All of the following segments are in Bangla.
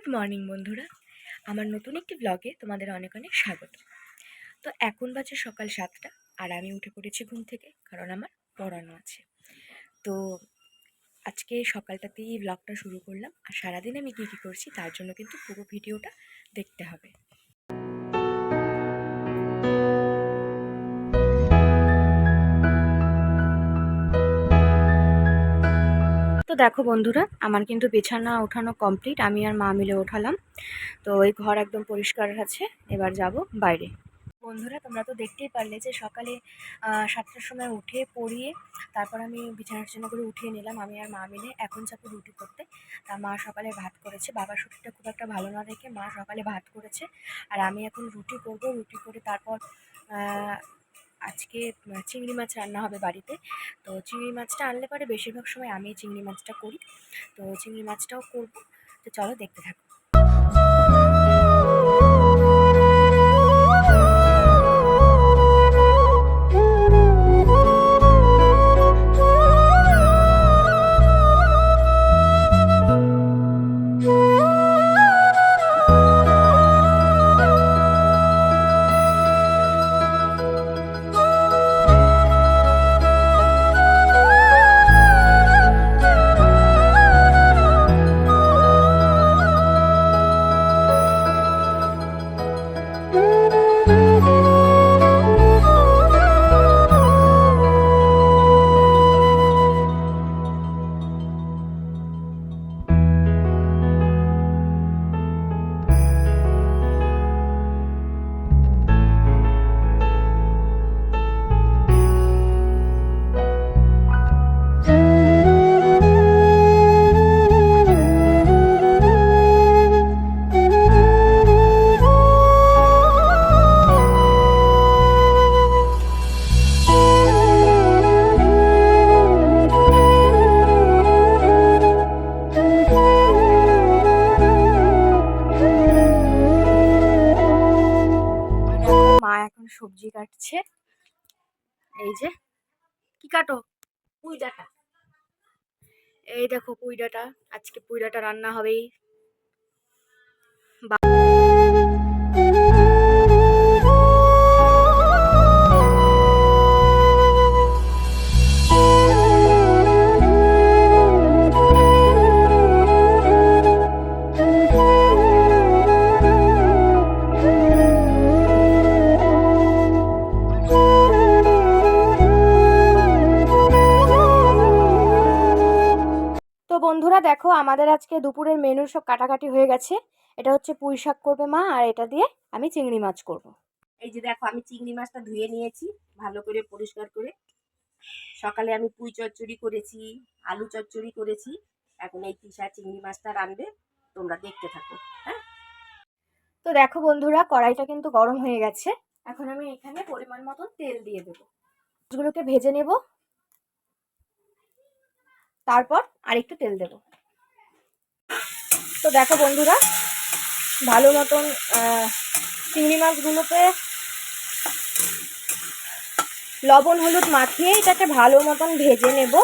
গুড মর্নিং বন্ধুরা, আমার নতুন একটি ব্লগে তোমাদের অনেক অনেক স্বাগত। তো এখন বাজে সকাল 7টা আর আমি উঠে পড়েছি ঘুম থেকে, কারণ আমার পড়ানো আছে। তো আজকে সকালটাতেই ব্লগটা শুরু করলাম, আর সারাদিন আমি কী কী করছি তার জন্য কিন্তু পুরো ভিডিওটা দেখতে হবে। তো দেখো বন্ধুরা, আমার কিন্তু বিছানা ওঠানো কমপ্লিট, আমি আর মা মিলে ওঠালাম। তো ওই ঘর একদম পরিষ্কার আছে, এবার যাব বাইরে। বন্ধুরা, তোমরা তো দেখতেই পারলে যে সকালে 7টার সময় উঠে পড়িয়ে তারপর আমি বিছানা টিছানা করে উঠিয়ে নিলাম আমি আর মা মিলে। এখন যাবো রুটি করতে। তা মা সকালে ভাত করেছে, বাবার শরীরটা খুব একটা ভালো না দেখে মা সকালে ভাত করেছে, আর আমি এখন রুটি করব। রুটি করে তারপর আজকে চিংড়ি মাছ রান্না হবে বাড়িতে। তো চিংড়ি মাছটা আনলে পরে বেশিরভাগ সময় আমি চিংড়ি মাছটা করি, তো চিংড়ি মাছটাও করব। তো চলো দেখতে থাকো। মা এখন সবজি কাটছে, এই যে। কি কাটো? পুঁই ডাঁটা। এই দেখো পুঁই ডাঁটা, আজকে পুঁই ডাঁটা রান্না হবেই। তো বন্ধুরা দেখো, আমাদের আজকে দুপুরের মেনুর সব কাটাকাটি হয়ে গেছে। এটা হচ্ছে পুঁই শাক করবে মা, আর এটা দিয়ে আমি চিংড়ি মাছ করব। এই যে দেখো, আমি চিংড়ি মাছটা ধুয়ে নিয়েছি ভালো করে পরিষ্কার করে। সকালে আমি পুঁই চচ্চড়ি করেছি, আলু চচ্চড়ি করেছি। এখন এই তিশা চিংড়ি মাছটা রাঁধবে, তোমরা দেখতে থাকো। হ্যাঁ, তো দেখো বন্ধুরা, কড়াইটা কিন্তু গরম হয়ে গেছে। এখন আমি এখানে পরিমাণ মতো তেল দিয়ে দেবো, মাছগুলোকে ভেজে নেব। তারপর আরেকটু তেল দেব। তো দেখো বন্ধুরা, ভালো মতন চিংড়ি মাছগুলোতে লবণ হলুদ মাখিয়ে এটাকে ভালো মতন ভেজে নেব।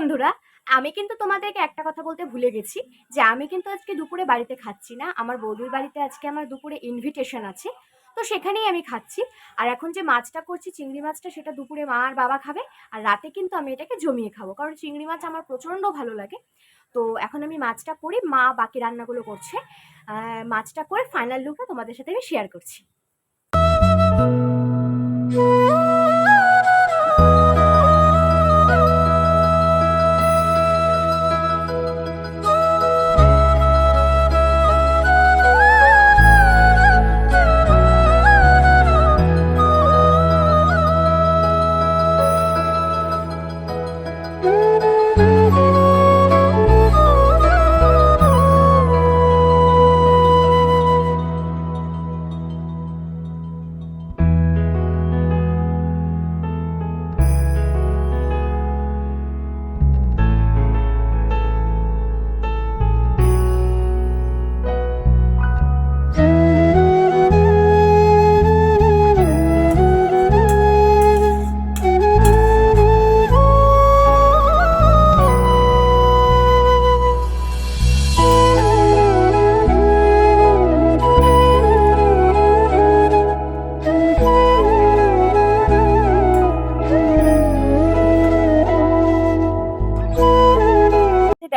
বন্ধুরা, আমি কিন্তু তোমাদেরকে একটা কথা বলতে ভুলে গেছি যে আমি কিন্তু আজকে দুপুরে বাড়িতে খাচ্ছি না। আমার বৌদির বাড়িতে আজকে আমার দুপুরে ইনভিটেশন আছে, তো সেখানেই আমি খাচ্ছি। আর এখন যে মাছটা করছি চিংড়ি মাছটা, সেটা দুপুরে মা আর বাবা খাবে। আর রাতে কিন্তু আমি এটাকে জমিয়ে খাবো, কারণ চিংড়ি মাছ আমার প্রচণ্ড ভালো লাগে। তো এখন আমি মাছটা করি, মা বাকি রান্নাগুলো করছে। মাছটা করে ফাইনাল লুকটা তোমাদের সাথে আমি শেয়ার করছি।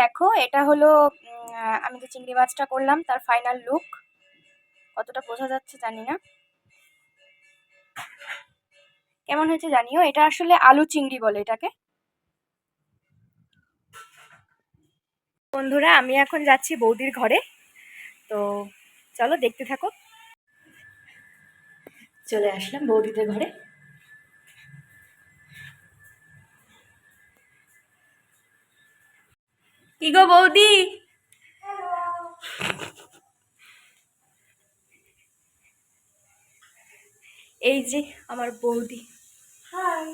দেখো, এটা হলো আমি যে চিংড়ি মাছটা করলাম তার ফাইনাল লুক। কতটা বোঝা যাচ্ছে জানি না, কেমন হয়েছে জানিও। এটা আসলে আলু চিংড়ি বলে এটাকে। বন্ধুরা, আমি এখন যাচ্ছি বৌদির ঘরে, তো চলো দেখতে থাকো। চলে আসলাম বৌদিদের ঘরে। কি গো বৌদি? এই যে আমার বৌদি। হাই,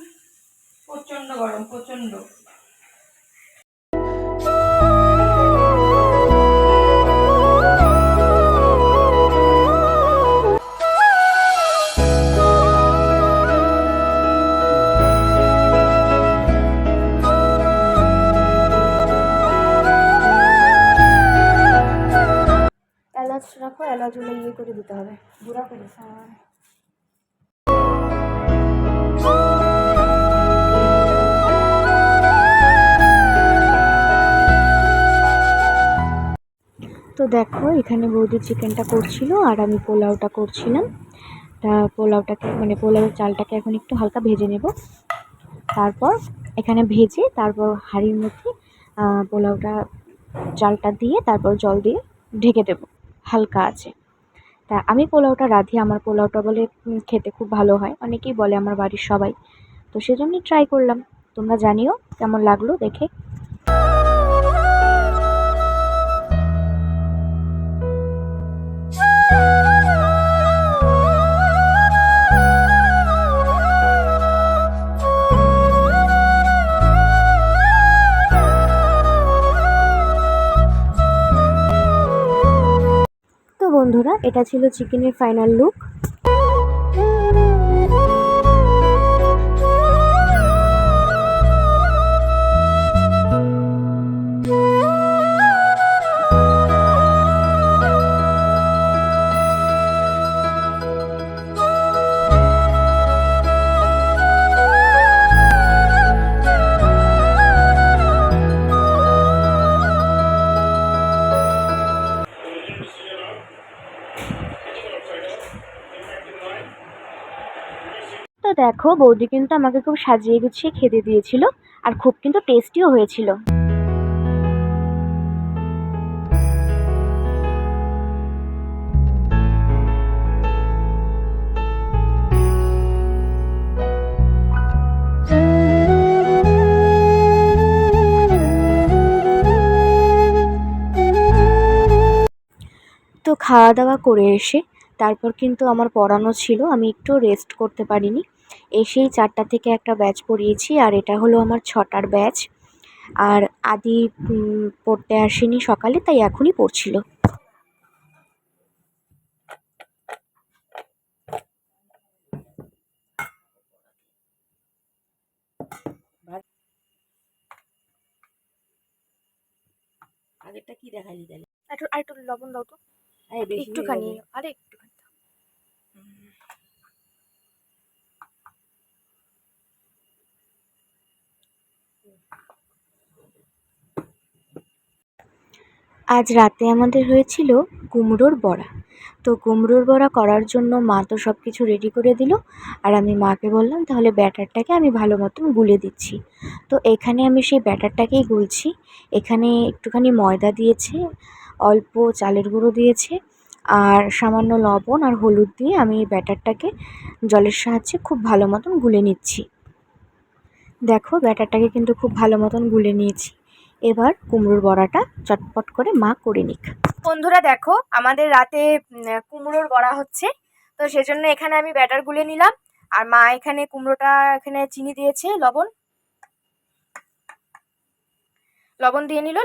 প্রচন্ড গরম, প্রচন্ড। এলাচ রাখো, এলাচগুলো ইয়ে করে দিতে হবে, গুঁড়া করে। হ্যাঁ, তো দেখো এখানে বৌদি চিকেনটা করছিল আর আমি পোলাওটা করছিলাম। তা পোলাওটাকে মানে পোলাওয়ের চালটাকে এখন একটু হালকা ভেজে নেব। তারপর এখানে ভেজে তারপর হাঁড়ির মধ্যে পোলাওটা চালটা দিয়ে তারপর জল দিয়ে ঢেকে দেব হালকা আছে। তা আমি পোলাওটা রাঁধি, আমার পোলাওটা বলে খেতে খুব ভালো হয়, অনেকেই বলে আমার বাড়ির সবাই। তো সেজন্যই ট্রাই করলাম। তোমরা জানিও কেমন লাগলো দেখে। তো বন্ধুরা, এটা ছিল চিকেনের ফাইনাল লুক। তো দেখো বৌদি কিন্তু আমাকে খুব সাজিয়ে গুছিয়ে খেতে দিয়েছিল, আর খুব কিন্তু টেস্টিও হয়েছিল। তো খাওয়া দাওয়া করে এসে তারপর কিন্তু আমার পড়ানো ছিল, আমি একটু রেস্ট করতে পারিনি। এসেই 4টা থেকে একটা ব্যাচ পড়িয়েছি, আর এটা হলো আমার 6টার ব্যাচ। আর আদি পড়তে আসেনি সকালে, তাই এখনই পড়ছিল। আগেরটা কি দেখালি তাহলে? আরেকটু লবণ দাও তো, বেশি হয়ে একটুখানি, গেছে। আরে একটুখানি দাও। আজ রাতে আমাদের হয়েছিল কুমড়োর বড়া। তো কুমড়োর বড়া করার জন্য মা তো সব কিছু রেডি করে দিল, আর আমি মাকে বললাম তাহলে ব্যাটারটাকে আমি ভালো মতন গুলে দিচ্ছি। তো এখানে আমি সেই ব্যাটারটাকেই গুলছি। এখানে একটুখানি ময়দা দিয়েছে, অল্প চালের গুঁড়ো দিয়েছে, আর সামান্য লবণ আর হলুদ দিয়ে আমি এই ব্যাটারটাকে জলের সাহায্যে খুব ভালো মতন গুলে নিচ্ছি। দেখো ব্যাটারটাকে কিন্তু খুব ভালো মতন গুলে নিয়েছি। এবার কুমড়োর বড়াটা চটপট করে মা করে নিক। বন্ধুরা দেখো আমাদের রাতে কুমড়োর বড়া হচ্ছে, তো সেজন্য এখানে আমি ব্যাটার গুলে নিলাম, আর মা এখানে কুমড়োটা এখানে চিনি দিয়েছে, লবণ লবণ দিয়ে নিল,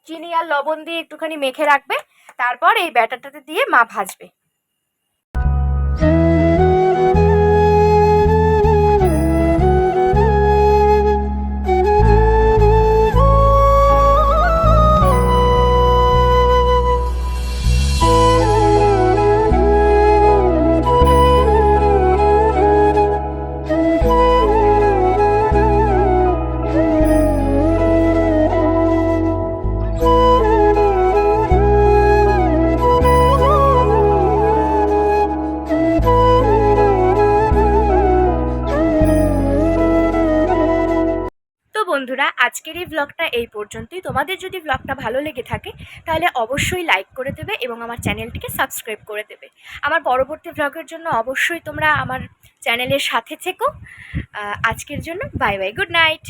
চিনি আর লবণ দিয়ে একটুখানি মেখে রাখবে, তারপর এই ব্যাটারটাতে দিয়ে মা ভাজবে। তো বন্ধুরা আজকের এই ব্লগটা এই পর্যন্তই। তোমাদের যদি ব্লগটা ভালো লেগে থাকে তাহলে অবশ্যই লাইক করে দেবে এবং আমার চ্যানেলটিকে সাবস্ক্রাইব করে দেবে। আমার পরবর্তী ব্লগের জন্য অবশ্যই তোমরা আমার চ্যানেলের সাথে থেকো। আজকের জন্য বাই বাই, গুড নাইট।